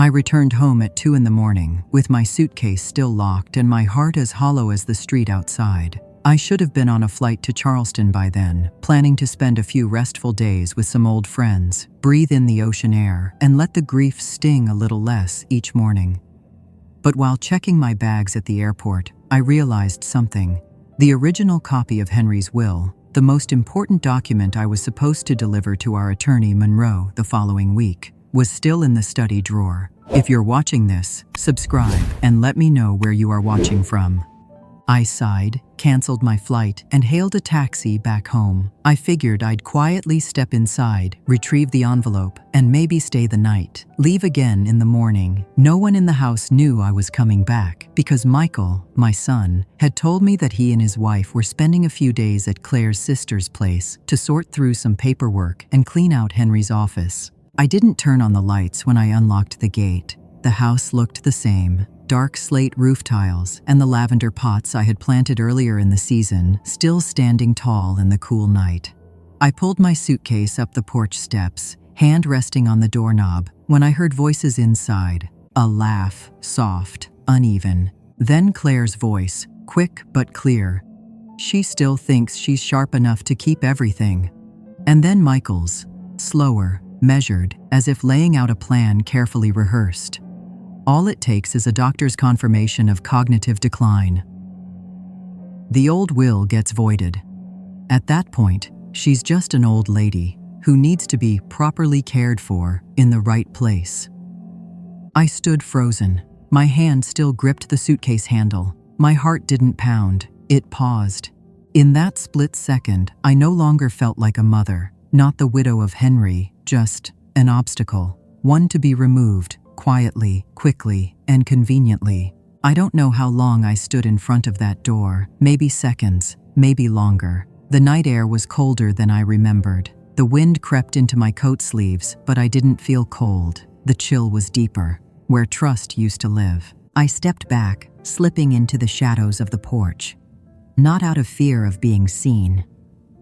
I returned home at 2 in the morning, with my suitcase still locked and my heart as hollow as the street outside. I should have been on a flight to Charleston by then, planning to spend a few restful days with some old friends, breathe in the ocean air, and let the grief sting a little less each morning. But while checking my bags at the airport, I realized something. The original copy of Henry's will, the most important document I was supposed to deliver to our attorney Monroe the following week, was still in the study drawer. If you're watching this, subscribe and let me know where you are watching from. I sighed, canceled my flight, and hailed a taxi back home. I figured I'd quietly step inside, retrieve the envelope, and maybe stay the night. Leave again in the morning. No one in the house knew I was coming back, because Michael, my son, had told me that he and his wife were spending a few days at Claire's sister's place to sort through some paperwork and clean out Henry's office. I didn't turn on the lights when I unlocked the gate. The house looked the same. Dark slate roof tiles and the lavender pots I had planted earlier in the season still standing tall in the cool night. I pulled my suitcase up the porch steps, hand resting on the doorknob, when I heard voices inside. A laugh, soft, uneven. Then Claire's voice, quick but clear. She still thinks she's sharp enough to keep everything. And then Michael's, slower, measured, as if laying out a plan carefully rehearsed. All it takes is a doctor's confirmation of cognitive decline. The old will gets voided. At that point, she's just an old lady who needs to be properly cared for in the right place. I stood frozen. My hand still gripped the suitcase handle. My heart didn't pound, it paused. In that split second, I no longer felt like a mother, not the widow of Henry, just an obstacle, one to be removed. Quietly, quickly, and conveniently. I don't know how long I stood in front of that door, maybe seconds, maybe longer. The night air was colder than I remembered. The wind crept into my coat sleeves, but I didn't feel cold. The chill was deeper, where trust used to live. I stepped back, slipping into the shadows of the porch. Not out of fear of being seen.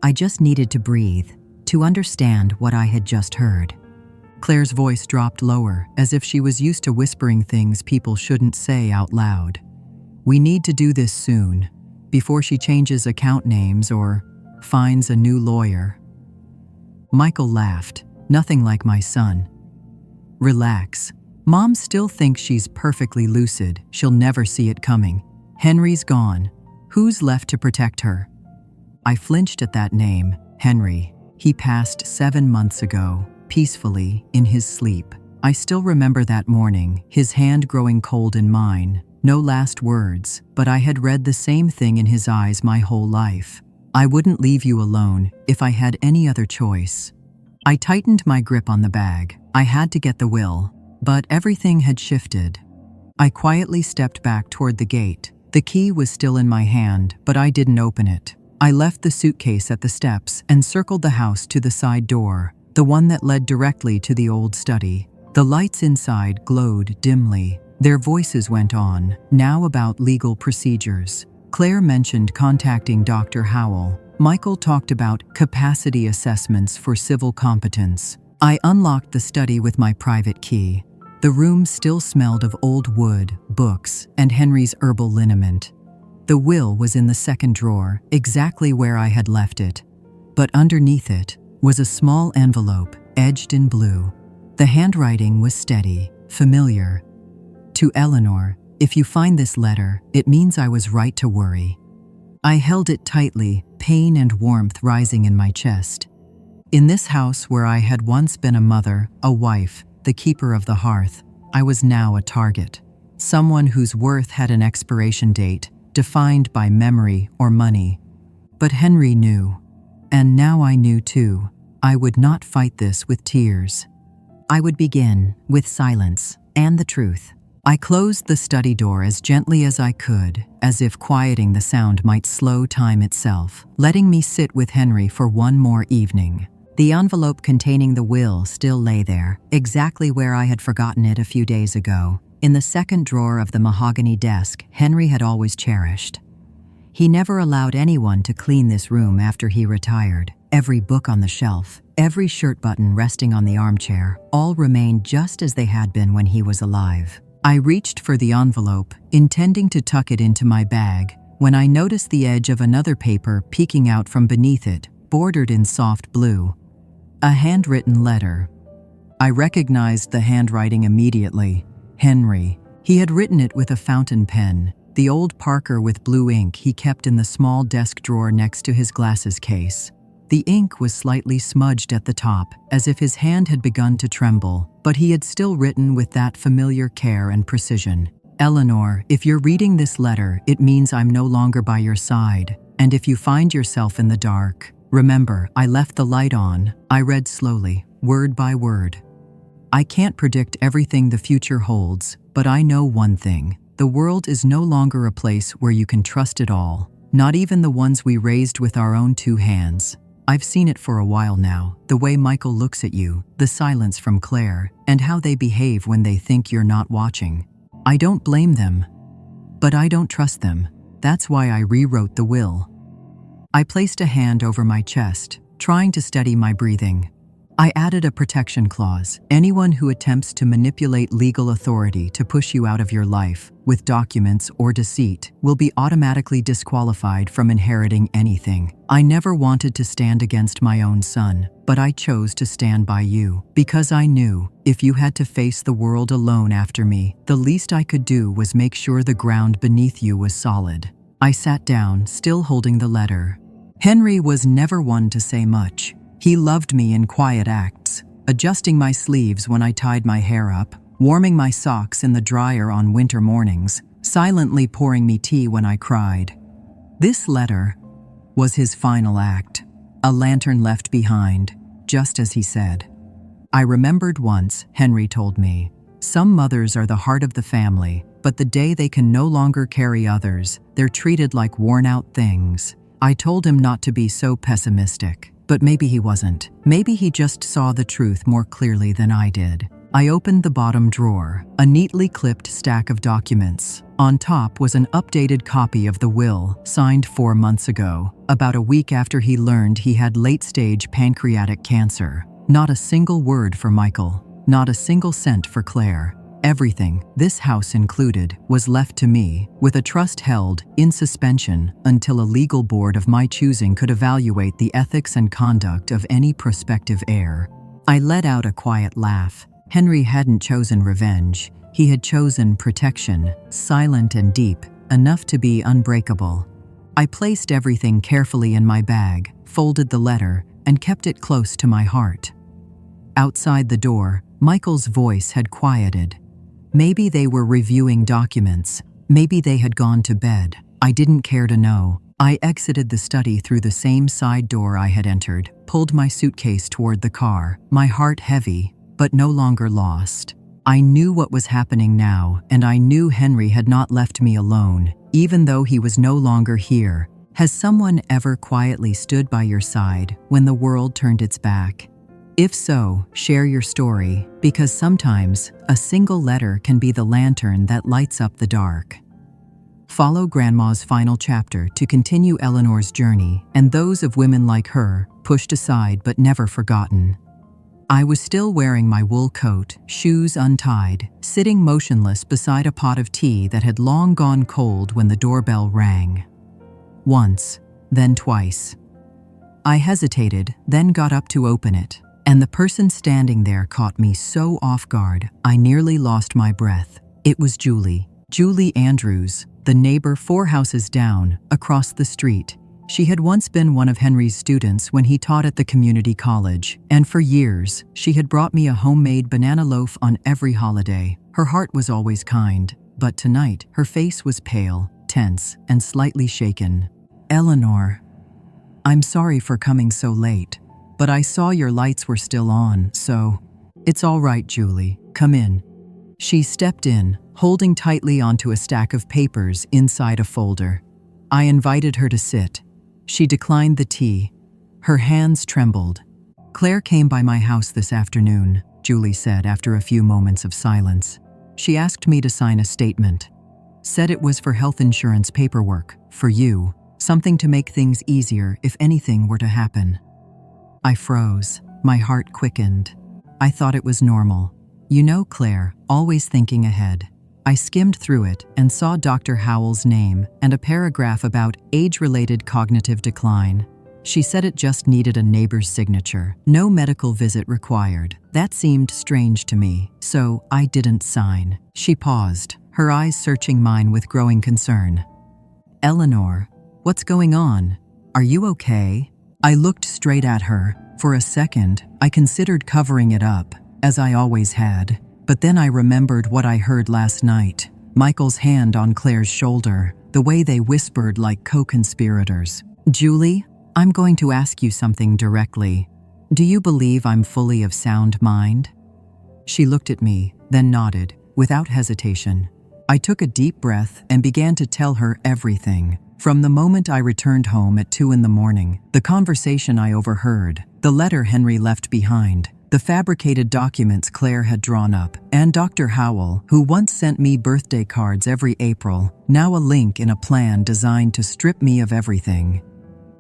I just needed to breathe, to understand what I had just heard. Claire's voice dropped lower, as if she was used to whispering things people shouldn't say out loud. We need to do this soon, before she changes account names or finds a new lawyer. Michael laughed, nothing like my son. Relax. Mom still thinks she's perfectly lucid. She'll never see it coming. Henry's gone. Who's left to protect her? I flinched at that name, Henry. He passed 7 months ago. Peacefully, in his sleep. I still remember that morning, his hand growing cold in mine. No last words, but I had read the same thing in his eyes my whole life. I wouldn't leave you alone if I had any other choice. I tightened my grip on the bag. I had to get the will, but everything had shifted. I quietly stepped back toward the gate. The key was still in my hand, but I didn't open it. I left the suitcase at the steps and circled the house to the side door. The one that led directly to the old study. The lights inside glowed dimly. Their voices went on, now about legal procedures. Claire mentioned contacting Dr. Howell. Michael talked about capacity assessments for civil competence. I unlocked the study with my private key. The room still smelled of old wood, books, and Henry's herbal liniment. The will was in the second drawer, exactly where I had left it. But underneath it was a small envelope, edged in blue. The handwriting was steady, familiar. To Eleanor, if you find this letter, it means I was right to worry. I held it tightly, pain and warmth rising in my chest. In this house where I had once been a mother, a wife, the keeper of the hearth, I was now a target. Someone whose worth had an expiration date, defined by memory or money. But Henry knew. And now I knew too. I would not fight this with tears. I would begin with silence and the truth. I closed the study door as gently as I could, as if quieting the sound might slow time itself, letting me sit with Henry for one more evening. The envelope containing the will still lay there, exactly where I had forgotten it a few days ago, in the second drawer of the mahogany desk Henry had always cherished. He never allowed anyone to clean this room after he retired. Every book on the shelf, every shirt button resting on the armchair, all remained just as they had been when he was alive. I reached for the envelope, intending to tuck it into my bag, when I noticed the edge of another paper peeking out from beneath it, bordered in soft blue. A handwritten letter. I recognized the handwriting immediately. Henry. He had written it with a fountain pen, the old Parker with blue ink he kept in the small desk drawer next to his glasses case. The ink was slightly smudged at the top, as if his hand had begun to tremble, but he had still written with that familiar care and precision. Eleanor, if you're reading this letter, it means I'm no longer by your side. And if you find yourself in the dark, remember, I left the light on. I read slowly, word by word. I can't predict everything the future holds, but I know one thing. The world is no longer a place where you can trust it all, not even the ones we raised with our own two hands. I've seen it for a while now, the way Michael looks at you, the silence from Claire, and how they behave when they think you're not watching. I don't blame them, but I don't trust them. That's why I rewrote the will. I placed a hand over my chest, trying to steady my breathing. I added a protection clause. Anyone who attempts to manipulate legal authority to push you out of your life, with documents or deceit, will be automatically disqualified from inheriting anything. I never wanted to stand against my own son, but I chose to stand by you, because I knew, if you had to face the world alone after me, the least I could do was make sure the ground beneath you was solid. I sat down, still holding the letter. Henry was never one to say much. He loved me in quiet acts, adjusting my sleeves when I tied my hair up, warming my socks in the dryer on winter mornings, silently pouring me tea when I cried. This letter was his final act, a lantern left behind, just as he said. I remembered once, Henry told me, some mothers are the heart of the family, but the day they can no longer carry others, they're treated like worn-out things. I told him not to be so pessimistic. But maybe he wasn't. Maybe he just saw the truth more clearly than I did. I opened the bottom drawer, a neatly clipped stack of documents. On top was an updated copy of the will, signed 4 months ago, about a week after he learned he had late-stage pancreatic cancer. Not a single word for Michael, not a single cent for Claire. Everything, this house included, was left to me, with a trust held in suspension until a legal board of my choosing could evaluate the ethics and conduct of any prospective heir. I let out a quiet laugh. Henry hadn't chosen revenge. He had chosen protection, silent and deep, enough to be unbreakable. I placed everything carefully in my bag, folded the letter, and kept it close to my heart. Outside the door, Michael's voice had quieted. Maybe they were reviewing documents. Maybe they had gone to bed. I didn't care to know. I exited the study through the same side door I had entered, pulled my suitcase toward the car, my heart heavy, but no longer lost. I knew what was happening now, and I knew Henry had not left me alone, even though he was no longer here. Has someone ever quietly stood by your side when the world turned its back? If so, share your story, because sometimes a single letter can be the lantern that lights up the dark. Follow Grandma's final chapter to continue Eleanor's journey and those of women like her, pushed aside but never forgotten. I was still wearing my wool coat, shoes untied, sitting motionless beside a pot of tea that had long gone cold when the doorbell rang. Once, then twice. I hesitated, then got up to open it. And the person standing there caught me so off guard, I nearly lost my breath. It was Julie Andrews, the neighbor 4 houses down, across the street. She had once been one of Henry's students when he taught at the community college, and for years, she had brought me a homemade banana loaf on every holiday. Her heart was always kind, but tonight, her face was pale, tense, and slightly shaken. Eleanor, I'm sorry for coming so late. But I saw your lights were still on, so... It's all right, Julie. Come in. She stepped in, holding tightly onto a stack of papers inside a folder. I invited her to sit. She declined the tea. Her hands trembled. Claire came by my house this afternoon, Julie said after a few moments of silence. She asked me to sign a statement. Said it was for health insurance paperwork, for you, something to make things easier if anything were to happen. I froze. My heart quickened. I thought it was normal. You know, Claire, always thinking ahead. I skimmed through it and saw Dr. Howell's name and a paragraph about age-related cognitive decline. She said it just needed a neighbor's signature. No medical visit required. That seemed strange to me, so I didn't sign. She paused, her eyes searching mine with growing concern. Eleanor, what's going on? Are you okay? I looked straight at her. For a second, I considered covering it up, as I always had. But then I remembered what I heard last night. Michael's hand on Claire's shoulder, the way they whispered like co-conspirators. Julie, I'm going to ask you something directly. Do you believe I'm fully of sound mind? She looked at me, then nodded, without hesitation. I took a deep breath and began to tell her everything. From the moment I returned home at 2 a.m, the conversation I overheard, the letter Henry left behind, the fabricated documents Claire had drawn up, and Dr. Howell, who once sent me birthday cards every April, now a link in a plan designed to strip me of everything.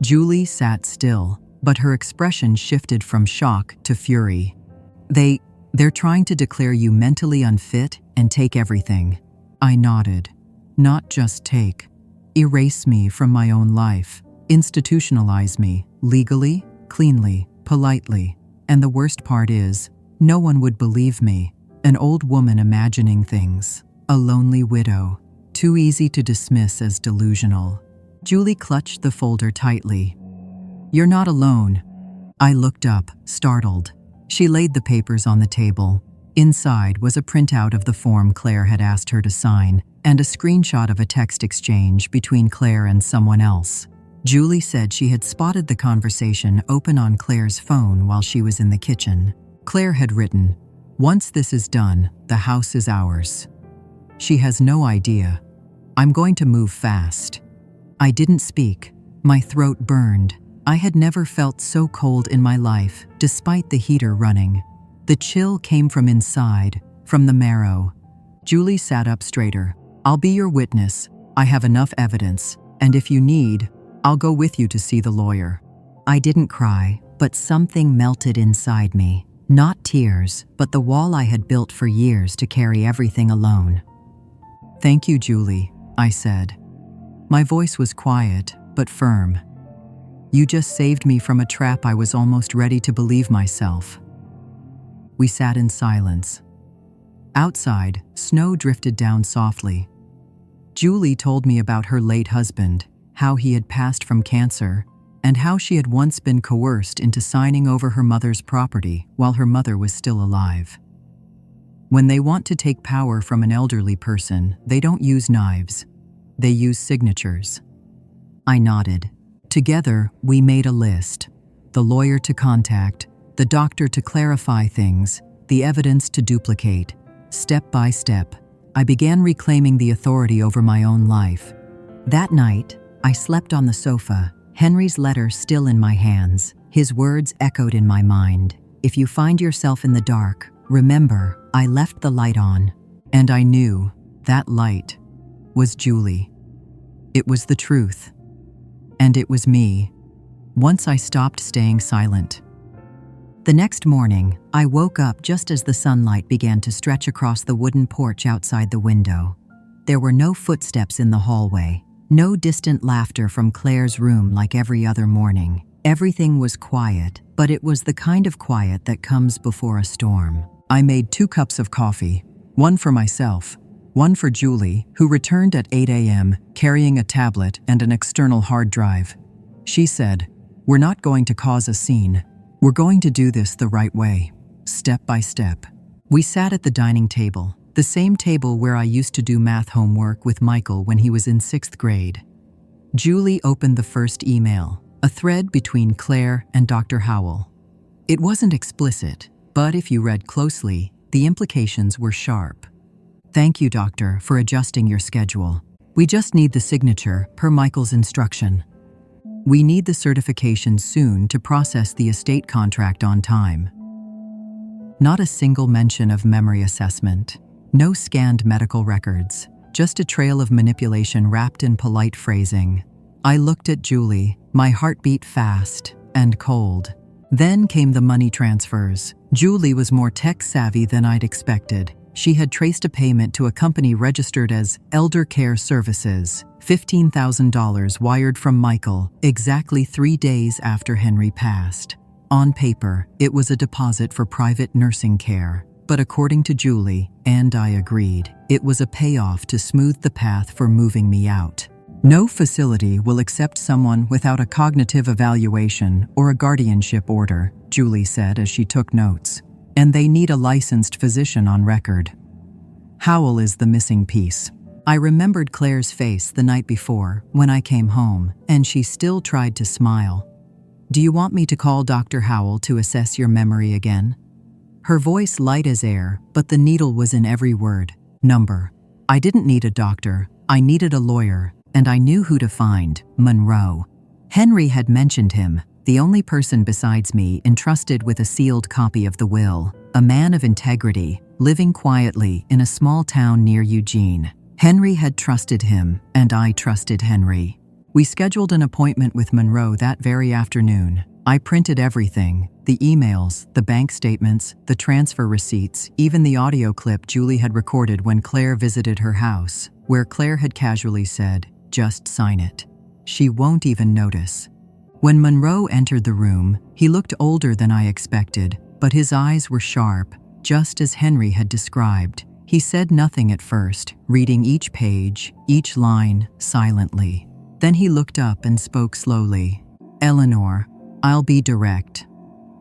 Julie sat still, but her expression shifted from shock to fury. They're trying to declare you mentally unfit and take everything. I nodded. Not just take. Erase me from my own life. Institutionalize me, legally, cleanly, politely. And the worst part is, no one would believe me. An old woman imagining things. A lonely widow. Too easy to dismiss as delusional. Julie clutched the folder tightly. You're not alone. I looked up, startled. She laid the papers on the table. Inside was a printout of the form Claire had asked her to sign, and a screenshot of a text exchange between Claire and someone else. Julie said she had spotted the conversation open on Claire's phone while she was in the kitchen. Claire had written, "Once this is done, the house is ours." She has no idea. I'm going to move fast. I didn't speak. My throat burned. I had never felt so cold in my life, despite the heater running. The chill came from inside, from the marrow. Julie sat up straighter. I'll be your witness. I have enough evidence, and if you need, I'll go with you to see the lawyer. I didn't cry, but something melted inside me. Not tears, but the wall I had built for years to carry everything alone. Thank you, Julie, I said. My voice was quiet, but firm. You just saved me from a trap I was almost ready to believe myself. We sat in silence. Outside, snow drifted down softly. Julie told me about her late husband, how he had passed from cancer, and how she had once been coerced into signing over her mother's property while her mother was still alive. When they want to take power from an elderly person, they don't use knives. They use signatures. I nodded. Together, we made a list. The lawyer to contact, the doctor to clarify things, the evidence to duplicate. Step by step, I began reclaiming the authority over my own life. That night, I slept on the sofa, Henry's letter still in my hands. His words echoed in my mind. If you find yourself in the dark, remember, I left the light on. And I knew that light was Julie. It was the truth. And it was me. Once I stopped staying silent. The next morning, I woke up just as the sunlight began to stretch across the wooden porch outside the window. There were no footsteps in the hallway, no distant laughter from Claire's room like every other morning. Everything was quiet, but it was the kind of quiet that comes before a storm. I made 2 cups of coffee, one for myself, one for Julie, who returned at 8 a.m. carrying a tablet and an external hard drive. She said, "We're not going to cause a scene. We're going to do this the right way, step by step." We sat at the dining table, the same table where I used to do math homework with Michael when he was in 6th grade. Julie opened the first email, a thread between Claire and Dr. Howell. It wasn't explicit, but if you read closely, the implications were sharp. "Thank you, doctor, for adjusting your schedule. We just need the signature, per Michael's instruction. We need the certification soon to process the estate contract on time." Not a single mention of memory assessment. No scanned medical records. Just a trail of manipulation wrapped in polite phrasing. I looked at Julie, my heart beat fast and cold. Then came the money transfers. Julie was more tech-savvy than I'd expected. She had traced a payment to a company registered as Elder Care Services, $15,000 wired from Michael, exactly 3 days after Henry passed. On paper, it was a deposit for private nursing care, but according to Julie, and I agreed, it was a payoff to smooth the path for moving me out. No facility will accept someone without a cognitive evaluation or a guardianship order, Julie said as she took notes. And they need a licensed physician on record. Howell is the missing piece. I remembered Claire's face the night before when I came home, and she still tried to smile. Do you want me to call Dr. Howell to assess your memory again? Her voice light as air, but the needle was in every word. Number. I didn't need a doctor, I needed a lawyer. And I knew who to find, Monroe. Henry had mentioned him, the only person besides me entrusted with a sealed copy of the will, a man of integrity, living quietly in a small town near Eugene. Henry had trusted him, and I trusted Henry. We scheduled an appointment with Monroe that very afternoon. I printed everything, the emails, the bank statements, the transfer receipts, even the audio clip Julie had recorded when Claire visited her house, where Claire had casually said, "Just sign it. She won't even notice." When Monroe entered the room, he looked older than I expected, but his eyes were sharp, just as Henry had described. He said nothing at first, reading each page, each line, silently. Then he looked up and spoke slowly. "Eleanor, I'll be direct.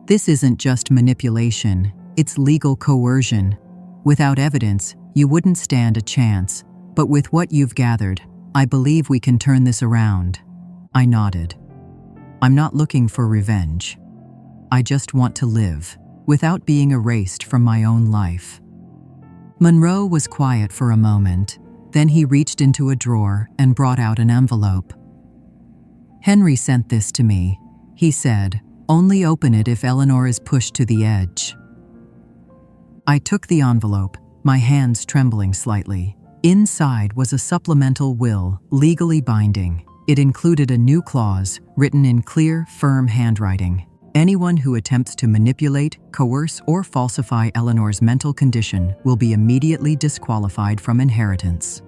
This isn't just manipulation, it's legal coercion. Without evidence, you wouldn't stand a chance, but with what you've gathered, I believe we can turn this around." I nodded. I'm not looking for revenge. I just want to live, without being erased from my own life. Monroe was quiet for a moment, then he reached into a drawer and brought out an envelope. "Henry sent this to me," he said. "Only open it if Eleanor is pushed to the edge." I took the envelope, my hands trembling slightly. Inside was a supplemental will, legally binding. It included a new clause, written in clear, firm handwriting. Anyone who attempts to manipulate, coerce, or falsify Eleanor's mental condition will be immediately disqualified from inheritance.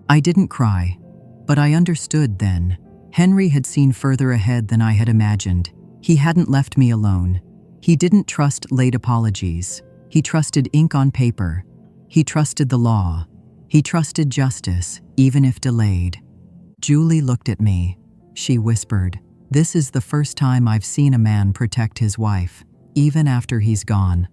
I didn't cry, but I understood then. Henry had seen further ahead than I had imagined. He hadn't left me alone. He didn't trust late apologies. He trusted ink on paper. He trusted the law. He trusted justice, even if delayed. Julie looked at me. She whispered, "This is the first time I've seen a man protect his wife, even after he's gone."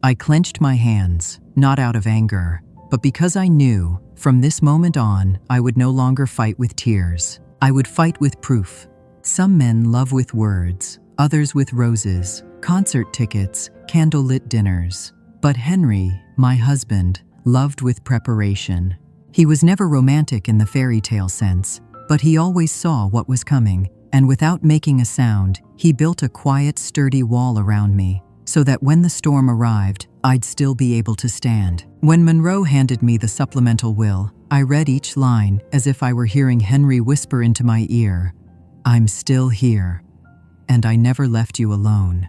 I clenched my hands, not out of anger, but because I knew, from this moment on, I would no longer fight with tears. I would fight with proof. Some men love with words, others with roses, concert tickets, candlelit dinners. But Henry, my husband, loved with preparation. He was never romantic in the fairy tale sense, but he always saw what was coming, and without making a sound, he built a quiet, sturdy wall around me, so that when the storm arrived, I'd still be able to stand. When Monroe handed me the supplemental will, I read each line as if I were hearing Henry whisper into my ear, "I'm still here, and I never left you alone."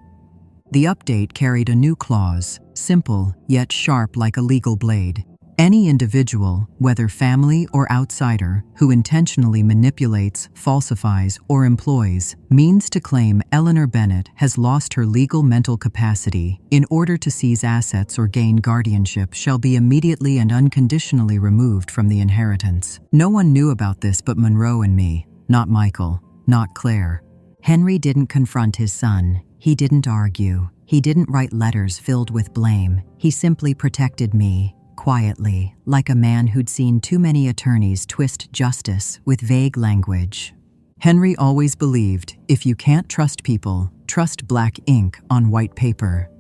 The update carried a new clause, simple yet sharp like a legal blade. Any individual, whether family or outsider, who intentionally manipulates, falsifies, or employs means to claim Eleanor Bennett has lost her legal mental capacity in order to seize assets or gain guardianship shall be immediately and unconditionally removed from the inheritance. No one knew about this but Monroe and me, not Michael, not Claire. Henry didn't confront his son. He didn't argue. He didn't write letters filled with blame. He simply protected me, quietly, like a man who'd seen too many attorneys twist justice with vague language. Henry always believed, if you can't trust people, trust black ink on white paper.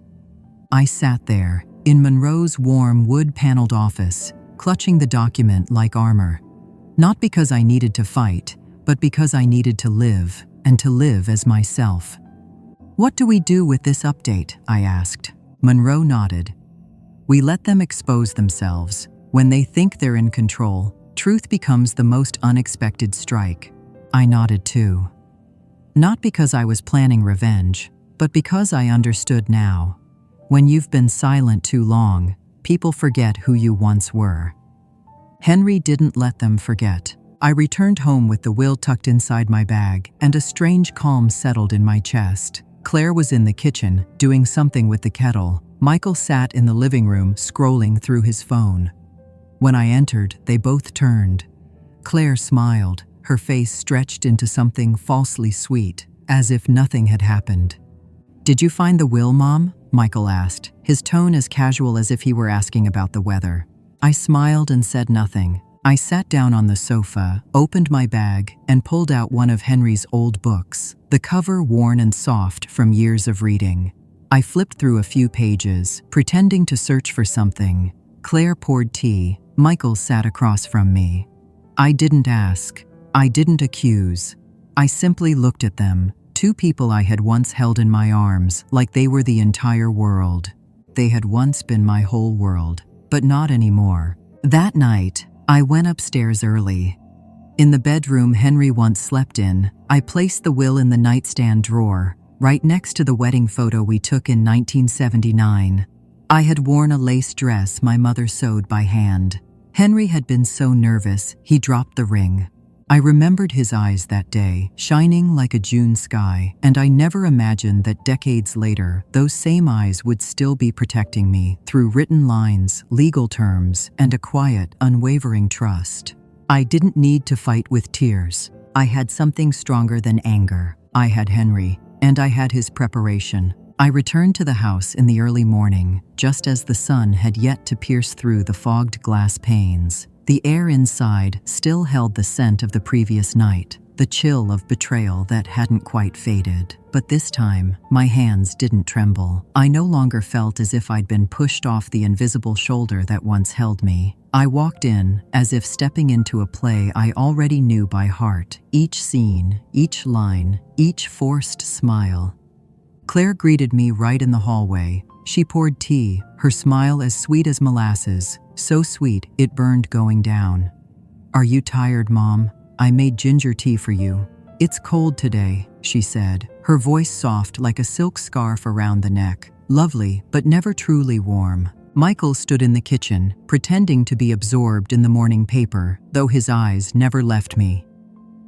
I sat there, in Monroe's warm wood-paneled office, clutching the document like armor. Not because I needed to fight, but because I needed to live, and to live as myself. "What do we do with this update?" I asked. Monroe nodded. "We let them expose themselves. When they think they're in control, truth becomes the most unexpected strike." I nodded too. Not because I was planning revenge, But because I understood now, when you've been silent too long, people forget who you once were. Henry didn't let them forget. I returned home with the will tucked inside my bag, and a strange calm settled in my chest. Claire was in the kitchen, doing something with the kettle. Michael sat in the living room, scrolling through his phone. When I entered, they both turned. Claire smiled, her face stretched into something falsely sweet, as if nothing had happened. "Did you find the will, Mom?" Michael asked, his tone as casual as if he were asking about the weather. I smiled and said nothing. I sat down on the sofa, opened my bag, and pulled out one of Henry's old books, the cover worn and soft from years of reading. I flipped through a few pages, pretending to search for something. Claire poured tea. Michael sat across from me. I didn't ask. I didn't accuse. I simply looked at them, two people I had once held in my arms like they were the entire world. They had once been my whole world, but not anymore. That night, I went upstairs early. In the bedroom Henry once slept in, I placed the will in the nightstand drawer, right next to the wedding photo we took in 1979. I had worn a lace dress my mother sewed by hand. Henry had been so nervous, he dropped the ring. I remembered his eyes that day, shining like a June sky, and I never imagined that decades later, those same eyes would still be protecting me through written lines, legal terms, and a quiet, unwavering trust. I didn't need to fight with tears. I had something stronger than anger. I had Henry, and I had his preparation. I returned to the house in the early morning, just as the sun had yet to pierce through the fogged glass panes. The air inside still held the scent of the previous night, the chill of betrayal that hadn't quite faded. But this time, my hands didn't tremble. I no longer felt as if I'd been pushed off the invisible shoulder that once held me. I walked in, as if stepping into a play I already knew by heart, each scene, each line, each forced smile. Claire greeted me right in the hallway. She poured tea, her smile as sweet as molasses, so sweet it burned going down. "Are you tired, Mom? I made ginger tea for you." "It's cold today," she said, her voice soft like a silk scarf around the neck. Lovely, but never truly warm. Michael stood in the kitchen, pretending to be absorbed in the morning paper, though his eyes never left me.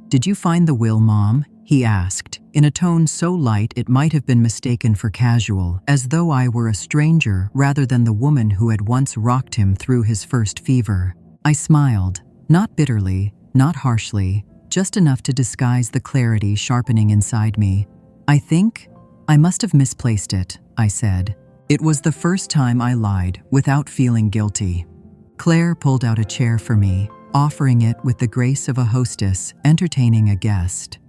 "Did you find the will, Mom?" he asked, in a tone so light it might have been mistaken for casual, as though I were a stranger rather than the woman who had once rocked him through his first fever. I smiled, not bitterly, not harshly, just enough to disguise the clarity sharpening inside me. I must have misplaced it," I said. It was the first time I lied without feeling guilty. Claire pulled out a chair for me, offering it with the grace of a hostess entertaining a guest.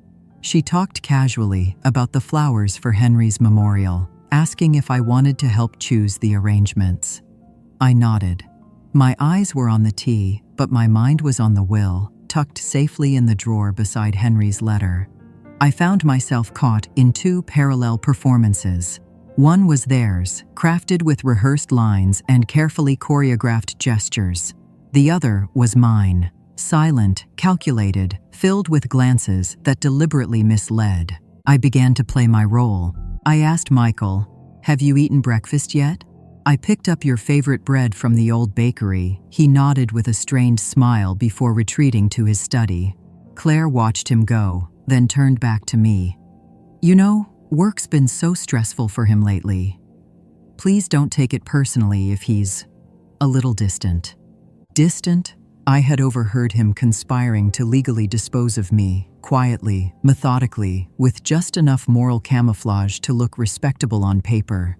She talked casually about the flowers for Henry's memorial, asking if I wanted to help choose the arrangements. I nodded. My eyes were on the tea, but my mind was on the will, tucked safely in the drawer beside Henry's letter. I found myself caught in two parallel performances. One was theirs, crafted with rehearsed lines and carefully choreographed gestures. The other was mine. Silent, calculated, filled with glances that deliberately misled. I began to play my role. I asked Michael, "Have you eaten breakfast yet?" "I picked up your favorite bread from the old bakery." He nodded with a strained smile before retreating to his study. Claire watched him go, then turned back to me. "You know, work's been so stressful for him lately. Please don't take it personally if he's a little distant." Distant? I had overheard him conspiring to legally dispose of me, quietly, methodically, with just enough moral camouflage to look respectable on paper.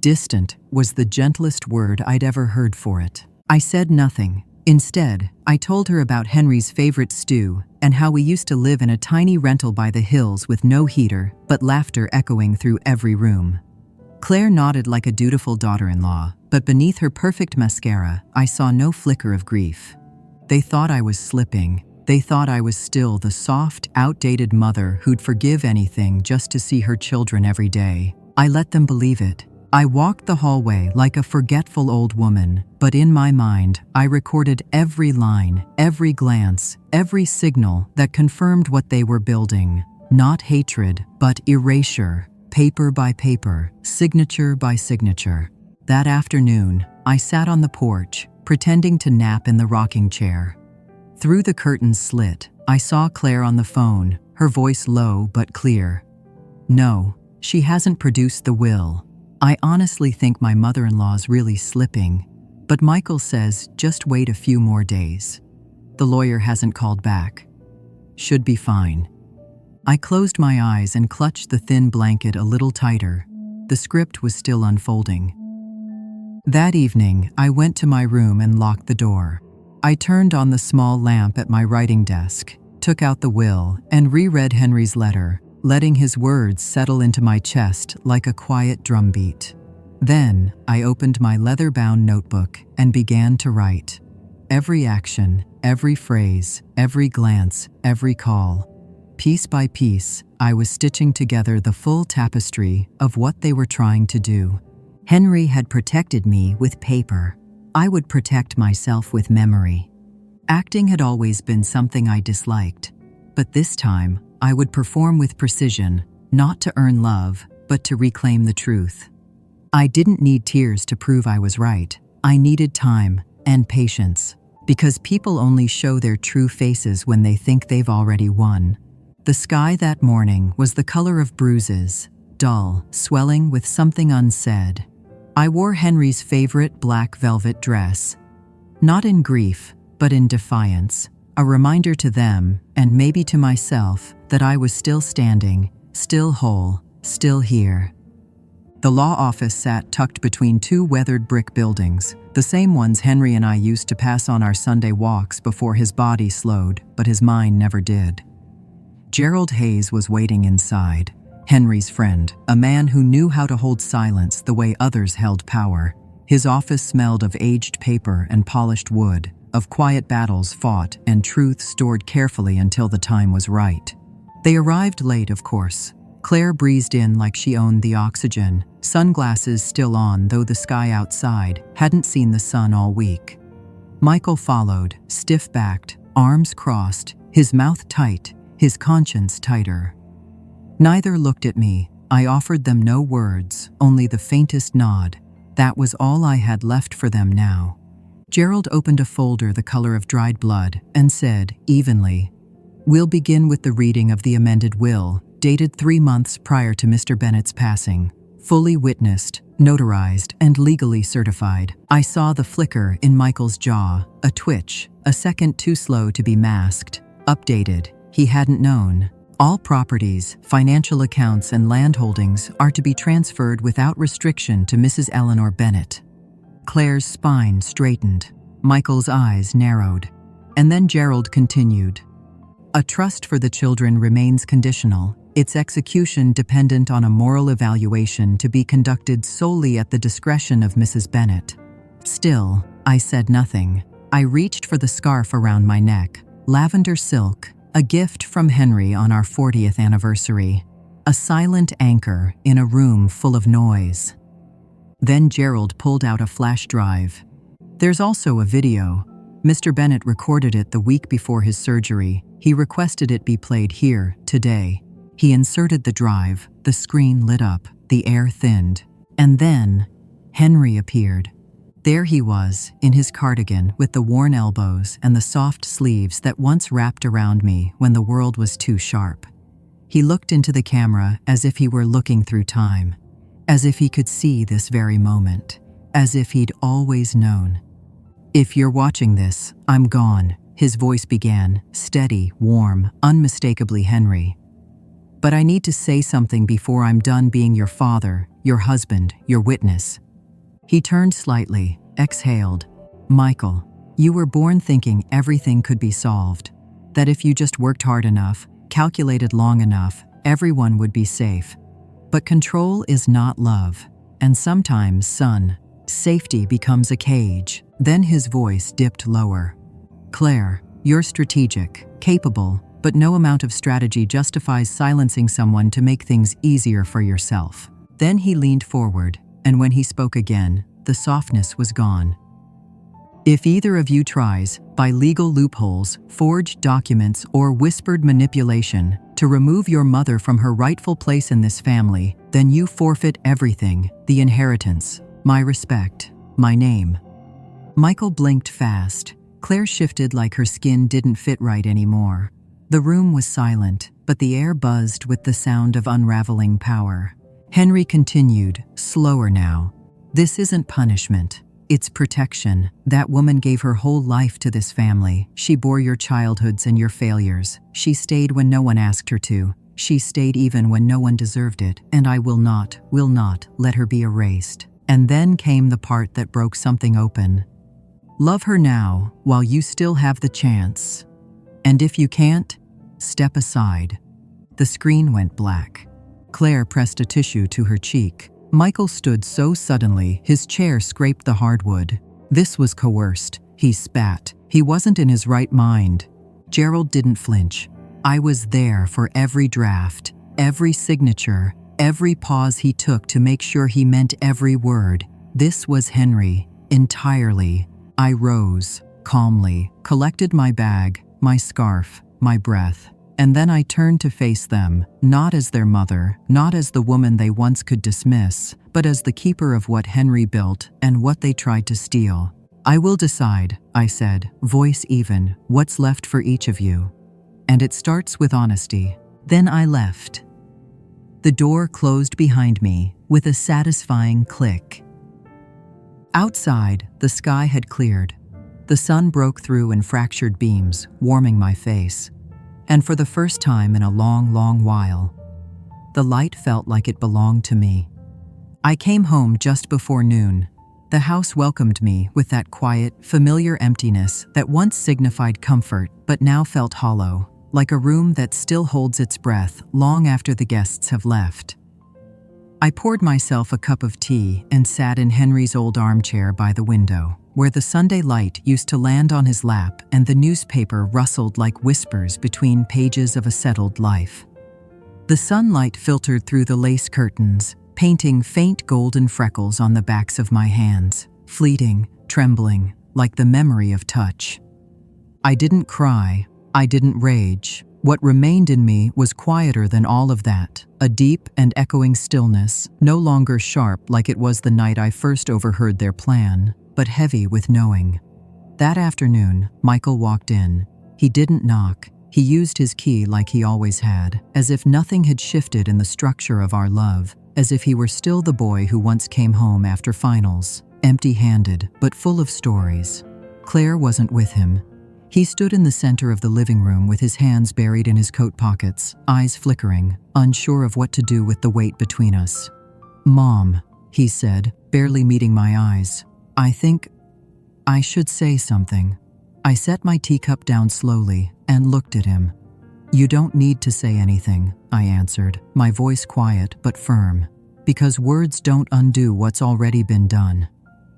Distant was the gentlest word I'd ever heard for it. I said nothing. Instead, I told her about Henry's favorite stew and how we used to live in a tiny rental by the hills with no heater, but laughter echoing through every room. Claire nodded like a dutiful daughter-in-law, but beneath her perfect mascara, I saw no flicker of grief. They thought I was slipping. They thought I was still the soft, outdated mother who'd forgive anything just to see her children every day. I let them believe it. I walked the hallway like a forgetful old woman, but in my mind, I recorded every line, every glance, every signal that confirmed what they were building. Not hatred, but erasure. paper by paper, signature by signature. That afternoon, I sat on the porch, pretending to nap in the rocking chair. Through the curtain's slit, I saw Claire on the phone, her voice low but clear. No, she hasn't produced the will. I honestly think my mother-in-law's really slipping, but Michael says just wait a few more days. The lawyer hasn't called back. Should be fine. I closed my eyes and clutched the thin blanket a little tighter. The script was still unfolding. That evening, I went to my room and locked the door. I turned on the small lamp at my writing desk, took out the will, and reread Henry's letter, letting his words settle into my chest like a quiet drumbeat. Then, I opened my leather-bound notebook and began to write. Every action, every phrase, every glance, every call. Piece by piece, I was stitching together the full tapestry of what they were trying to do. Henry had protected me with paper. I would protect myself with memory. Acting had always been something I disliked, but this time, I would perform with precision, not to earn love, but to reclaim the truth. I didn't need tears to prove I was right. I needed time and patience, because people only show their true faces when they think they've already won. The sky that morning was the color of bruises, dull, swelling with something unsaid. I wore Henry's favorite black velvet dress, not in grief, but in defiance, a reminder to them, and maybe to myself, that I was still standing, still whole, still here. The law office sat tucked between two weathered brick buildings, the same ones Henry and I used to pass on our Sunday walks before his body slowed, but his mind never did. Gerald Hayes was waiting inside, Henry's friend, a man who knew how to hold silence the way others held power. His office smelled of aged paper and polished wood, of quiet battles fought and truth stored carefully until the time was right. They arrived late, of course. Claire breezed in like she owned the oxygen, sunglasses still on though the sky outside hadn't seen the sun all week. Michael followed, stiff-backed, arms crossed, his mouth tight, his conscience tighter. Neither looked at me. I offered them no words, only the faintest nod. That was all I had left for them now. Gerald opened a folder the color of dried blood and said, evenly, "We'll begin with the reading of the amended will, dated 3 months prior to Mr. Bennett's passing, fully witnessed, notarized, and legally certified." I saw the flicker in Michael's jaw, a twitch, a second too slow to be masked. Updated. He hadn't known. All properties, financial accounts, and landholdings are to be transferred without restriction to Mrs. Eleanor Bennett. Claire's spine straightened. Michael's eyes narrowed. And then Gerald continued. A trust for the children remains conditional, its execution dependent on a moral evaluation to be conducted solely at the discretion of Mrs. Bennett. Still, I said nothing. I reached for the scarf around my neck, lavender silk, a gift from Henry on our 40th anniversary. A silent anchor in a room full of noise. Then Gerald pulled out a flash drive. There's also a video. Mr. Bennett recorded it the week before his surgery. He requested it be played here, today. He inserted the drive, the screen lit up, the air thinned. And then, Henry appeared. There he was, in his cardigan, with the worn elbows and the soft sleeves that once wrapped around me when the world was too sharp. He looked into the camera as if he were looking through time, as if he could see this very moment, as if he'd always known. "If you're watching this, I'm gone," his voice began, steady, warm, unmistakably Henry. "But I need to say something before I'm done being your father, your husband, your witness." He turned slightly, exhaled. "Michael, you were born thinking everything could be solved, that if you just worked hard enough, calculated long enough, everyone would be safe. But control is not love, and sometimes, son, safety becomes a cage." Then his voice dipped lower. "Claire, you're strategic, capable, but no amount of strategy justifies silencing someone to make things easier for yourself." Then he leaned forward, and when he spoke again, the softness was gone. "If either of you tries, by legal loopholes, forged documents, or whispered manipulation, to remove your mother from her rightful place in this family, then you forfeit everything, the inheritance, my respect, my name." Michael blinked fast. Claire shifted like her skin didn't fit right anymore. The room was silent, but the air buzzed with the sound of unraveling power. Henry continued, slower now. "This isn't punishment. It's protection. That woman gave her whole life to this family. She bore your childhoods and your failures. She stayed when no one asked her to. She stayed even when no one deserved it. And I will not let her be erased." And then came the part that broke something open. "Love her now, while you still have the chance. And if you can't, step aside." The screen went black. Claire pressed a tissue to her cheek. Michael stood so suddenly, his chair scraped the hardwood. This was coerced. He spat. He wasn't in his right mind. Gerald didn't flinch. I was there for every draft, every signature, every pause he took to make sure he meant every word. This was Henry, entirely. I rose, calmly, collected my bag, my scarf, my breath. And then I turned to face them, not as their mother, not as the woman they once could dismiss, but as the keeper of what Henry built and what they tried to steal. "I will decide," I said, voice even, "what's left for each of you. And it starts with honesty." Then I left. The door closed behind me with a satisfying click. Outside, the sky had cleared. The sun broke through in fractured beams, warming my face. And for the first time in a long, long while, the light felt like it belonged to me. I came home just before noon. The house welcomed me with that quiet, familiar emptiness that once signified comfort but now felt hollow, like a room that still holds its breath long after the guests have left. I poured myself a cup of tea and sat in Henry's old armchair by the window, where the Sunday light used to land on his lap and the newspaper rustled like whispers between pages of a settled life. The sunlight filtered through the lace curtains, painting faint golden freckles on the backs of my hands, fleeting, trembling, like the memory of touch. I didn't cry. I didn't rage. What remained in me was quieter than all of that, a deep and echoing stillness, no longer sharp like it was the night I first overheard their plan, but heavy with knowing. That afternoon, Michael walked in. He didn't knock. He used his key like he always had, as if nothing had shifted in the structure of our love, as if he were still the boy who once came home after finals, empty-handed, but full of stories. Claire wasn't with him. He stood in the center of the living room with his hands buried in his coat pockets, eyes flickering, unsure of what to do with the weight between us. "Mom," he said, barely meeting my eyes. "I think I should say something." I set my teacup down slowly and looked at him. "You don't need to say anything," I answered, my voice quiet but firm, "because words don't undo what's already been done."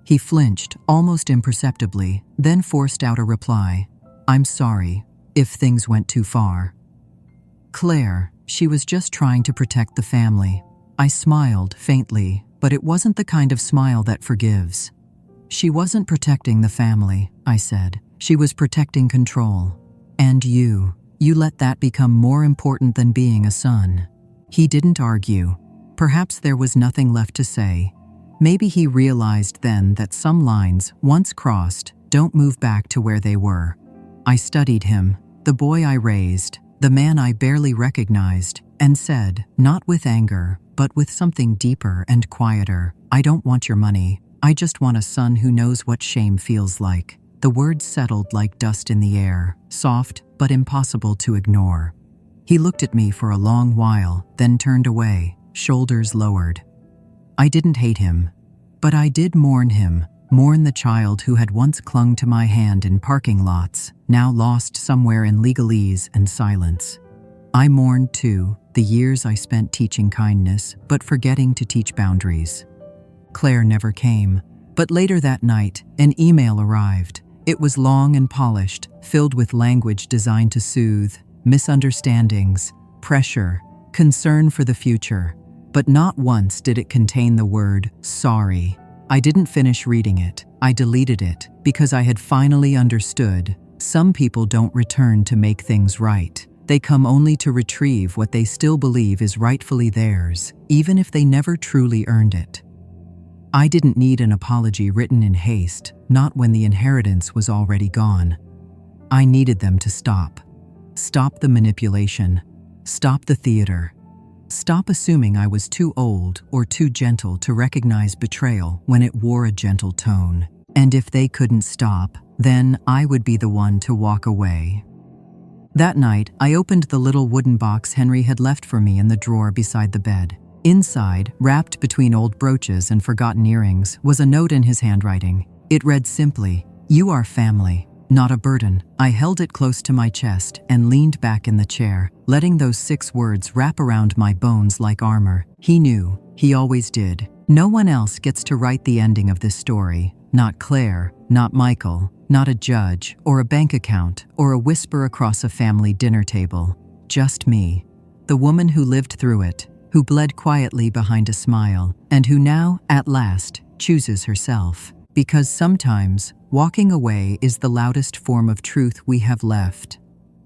He flinched, almost imperceptibly, then forced out a reply. "I'm sorry, if things went too far." "Claire, she was just trying to protect the family." I smiled faintly, but it wasn't the kind of smile that forgives. "She wasn't protecting the family," I said. "She was protecting control. And you let that become more important than being a son." He didn't argue. Perhaps there was nothing left to say. Maybe he realized then that some lines, once crossed, don't move back to where they were. I studied him, the boy I raised, the man I barely recognized, and said, not with anger, but with something deeper and quieter, "I don't want your money. I just want a son who knows what shame feels like." The words settled like dust in the air, soft but impossible to ignore. He looked at me for a long while, then turned away, shoulders lowered. I didn't hate him, but I did mourn him, mourn the child who had once clung to my hand in parking lots, now lost somewhere in legalese and silence. I mourned, too, the years I spent teaching kindness, but forgetting to teach boundaries. Claire never came, but later that night, an email arrived. It was long and polished, filled with language designed to soothe, misunderstandings, pressure, concern for the future. But not once did it contain the word, sorry. I didn't finish reading it. I deleted it, because I had finally understood. Some people don't return to make things right. They come only to retrieve what they still believe is rightfully theirs, even if they never truly earned it. I didn't need an apology written in haste, not when the inheritance was already gone. I needed them to stop. Stop the manipulation. Stop the theater. Stop assuming I was too old or too gentle to recognize betrayal when it wore a gentle tone. And if they couldn't stop, then I would be the one to walk away. That night, I opened the little wooden box Henry had left for me in the drawer beside the bed. Inside, wrapped between old brooches and forgotten earrings, was a note in his handwriting. It read simply, "You are family, not a burden." I held it close to my chest and leaned back in the chair, letting those 6 words wrap around my bones like armor. He knew. He always did. No one else gets to write the ending of this story. Not Claire, not Michael, not a judge, or a bank account, or a whisper across a family dinner table. Just me. The woman who lived through it, who bled quietly behind a smile, and who now, at last, chooses herself. Because sometimes, walking away is the loudest form of truth we have left.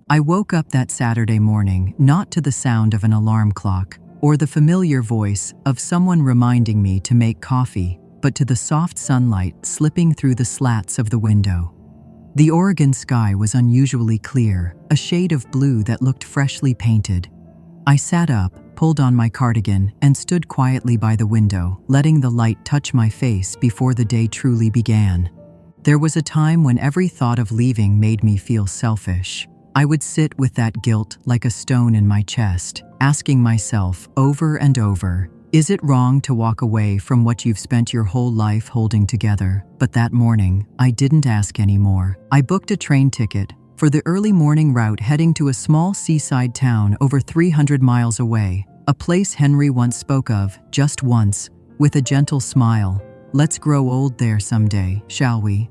I woke up that Saturday morning not to the sound of an alarm clock or the familiar voice of someone reminding me to make coffee, but to the soft sunlight slipping through the slats of the window. The Oregon sky was unusually clear, a shade of blue that looked freshly painted. I sat up, pulled on my cardigan, and stood quietly by the window, letting the light touch my face before the day truly began. There was a time when every thought of leaving made me feel selfish. I would sit with that guilt like a stone in my chest, asking myself over and over, is it wrong to walk away from what you've spent your whole life holding together? But that morning, I didn't ask anymore. I booked a train ticket for the early morning route heading to a small seaside town over 300 miles away, a place Henry once spoke of, just once, with a gentle smile. Let's grow old there someday, shall we?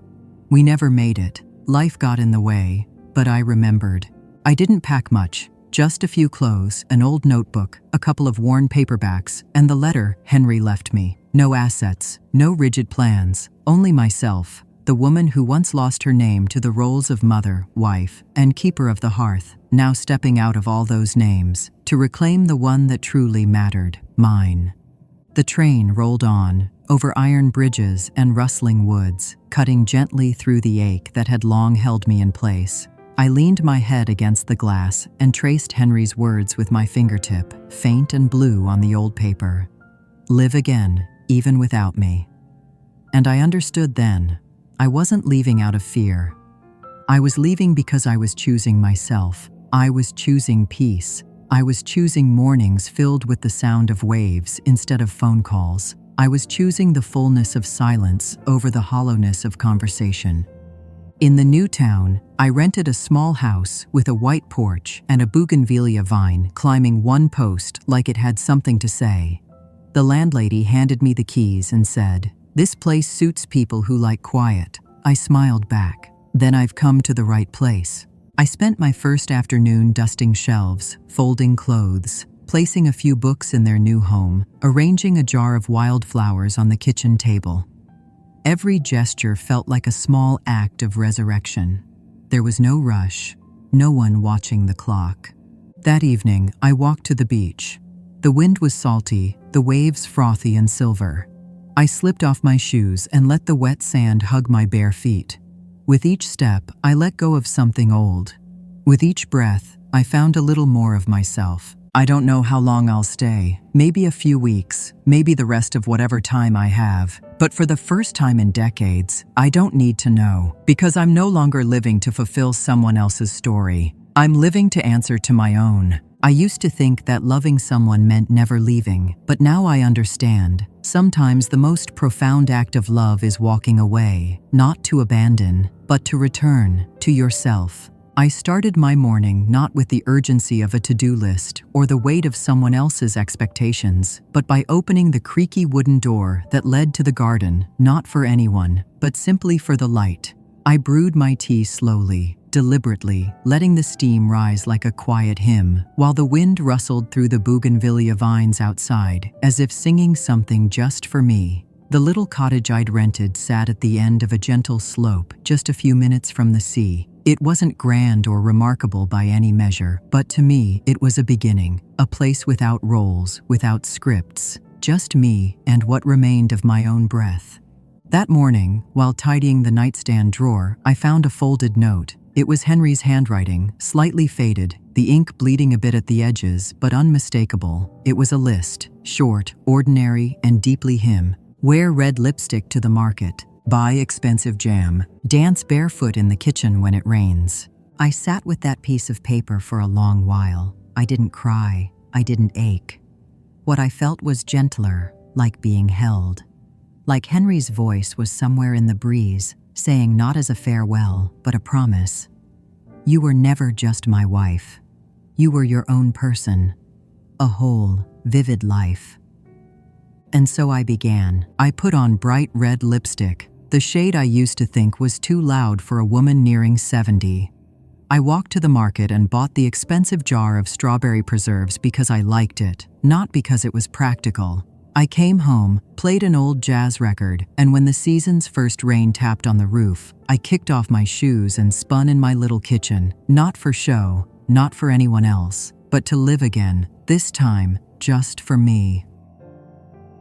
We never made it. Life got in the way, but I remembered. I didn't pack much, just a few clothes, an old notebook, a couple of worn paperbacks, and the letter Henry left me. No assets, no rigid plans, only myself, the woman who once lost her name to the roles of mother, wife, and keeper of the hearth, now stepping out of all those names to reclaim the one that truly mattered, mine. The train rolled on, over iron bridges and rustling woods, cutting gently through the ache that had long held me in place. I leaned my head against the glass and traced Henry's words with my fingertip, faint and blue on the old paper. Live again, even without me. And I understood then. I wasn't leaving out of fear. I was leaving because I was choosing myself. I was choosing peace. I was choosing mornings filled with the sound of waves instead of phone calls. I was choosing the fullness of silence over the hollowness of conversation. In the new town, I rented a small house with a white porch and a bougainvillea vine climbing one post like it had something to say. The landlady handed me the keys and said, "This place suits people who like quiet." I smiled back. Then I've come to the right place. I spent my first afternoon dusting shelves, folding clothes, placing a few books in their new home, arranging a jar of wildflowers on the kitchen table. Every gesture felt like a small act of resurrection. There was no rush, no one watching the clock. That evening, I walked to the beach. The wind was salty, the waves frothy and silver. I slipped off my shoes and let the wet sand hug my bare feet. With each step, I let go of something old. With each breath, I found a little more of myself. I don't know how long I'll stay, maybe a few weeks, maybe the rest of whatever time I have. But for the first time in decades, I don't need to know, because I'm no longer living to fulfill someone else's story. I'm living to answer to my own. I used to think that loving someone meant never leaving, but now I understand. Sometimes the most profound act of love is walking away, not to abandon, but to return to yourself. I started my morning not with the urgency of a to-do list or the weight of someone else's expectations, but by opening the creaky wooden door that led to the garden, not for anyone, but simply for the light. I brewed my tea slowly, deliberately, letting the steam rise like a quiet hymn, while the wind rustled through the bougainvillea vines outside, as if singing something just for me. The little cottage I'd rented sat at the end of a gentle slope, just a few minutes from the sea. It wasn't grand or remarkable by any measure, but to me, it was a beginning, a place without roles, without scripts, just me and what remained of my own breath. That morning, while tidying the nightstand drawer, I found a folded note. It was Henry's handwriting, slightly faded, the ink bleeding a bit at the edges, but unmistakable. It was a list, short, ordinary, and deeply him. Wear red lipstick to the market. Buy expensive jam. Dance barefoot in the kitchen when it rains. I sat with that piece of paper for a long while. I didn't cry. I didn't ache. What I felt was gentler, like being held. Like Henry's voice was somewhere in the breeze, saying not as a farewell, but a promise. You were never just my wife. You were your own person. A whole, vivid life. And so I began. I put on bright red lipstick, the shade I used to think was too loud for a woman nearing 70. I walked to the market and bought the expensive jar of strawberry preserves because I liked it, not because it was practical. I came home, played an old jazz record, and when the season's first rain tapped on the roof, I kicked off my shoes and spun in my little kitchen, not for show, not for anyone else, but to live again, this time, just for me.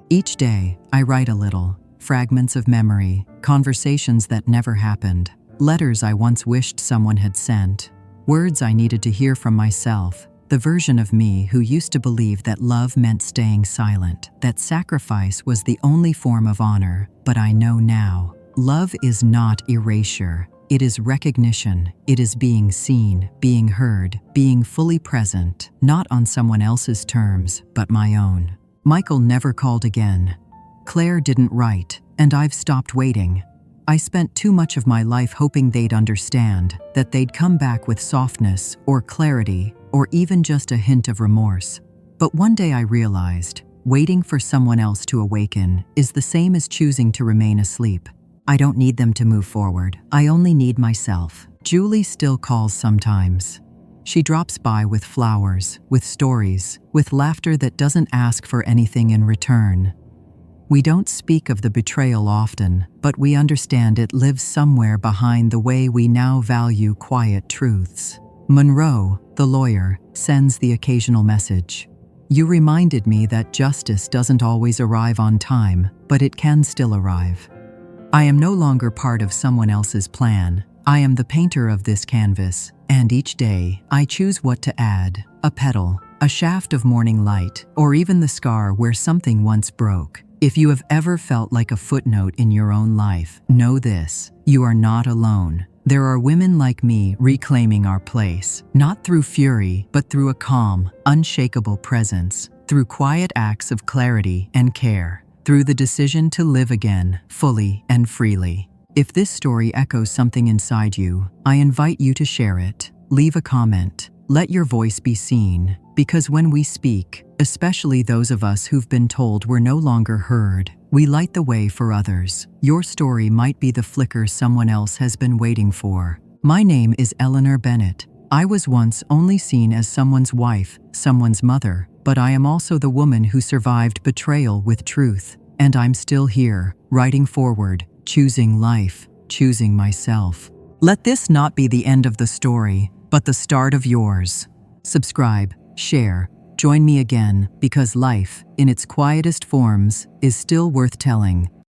Each day, I write a little. Fragments of memory, conversations that never happened, letters I once wished someone had sent, words I needed to hear from myself, the version of me who used to believe that love meant staying silent, that sacrifice was the only form of honor, but I know now. Love is not erasure. It is recognition. It is being seen, being heard, being fully present, not on someone else's terms, but my own. Michael never called again. Claire didn't write, and I've stopped waiting. I spent too much of my life hoping they'd understand, that they'd come back with softness, or clarity, or even just a hint of remorse. But one day I realized, waiting for someone else to awaken is the same as choosing to remain asleep. I don't need them to move forward. I only need myself. Julie still calls sometimes. She drops by with flowers, with stories, with laughter that doesn't ask for anything in return. We don't speak of the betrayal often, but we understand it lives somewhere behind the way we now value quiet truths. Monroe, the lawyer, sends the occasional message. You reminded me that justice doesn't always arrive on time, but it can still arrive. I am no longer part of someone else's plan. I am the painter of this canvas, and each day I choose what to add: a petal, a shaft of morning light, or even the scar where something once broke. If you have ever felt like a footnote in your own life, know this: you are not alone. There are women like me reclaiming our place, not through fury, but through a calm, unshakable presence, through quiet acts of clarity and care, through the decision to live again, fully and freely. If this story echoes something inside you, I invite you to share it. Leave a comment. Let your voice be seen, because when we speak, especially those of us who've been told we're no longer heard, we light the way for others. Your story might be the flicker someone else has been waiting for. My name is Eleanor Bennett. I was once only seen as someone's wife, someone's mother, but I am also the woman who survived betrayal with truth. And I'm still here, writing forward, choosing life, choosing myself. Let this not be the end of the story, but the start of yours. Subscribe, share, join me again, because life, in its quietest forms, is still worth telling.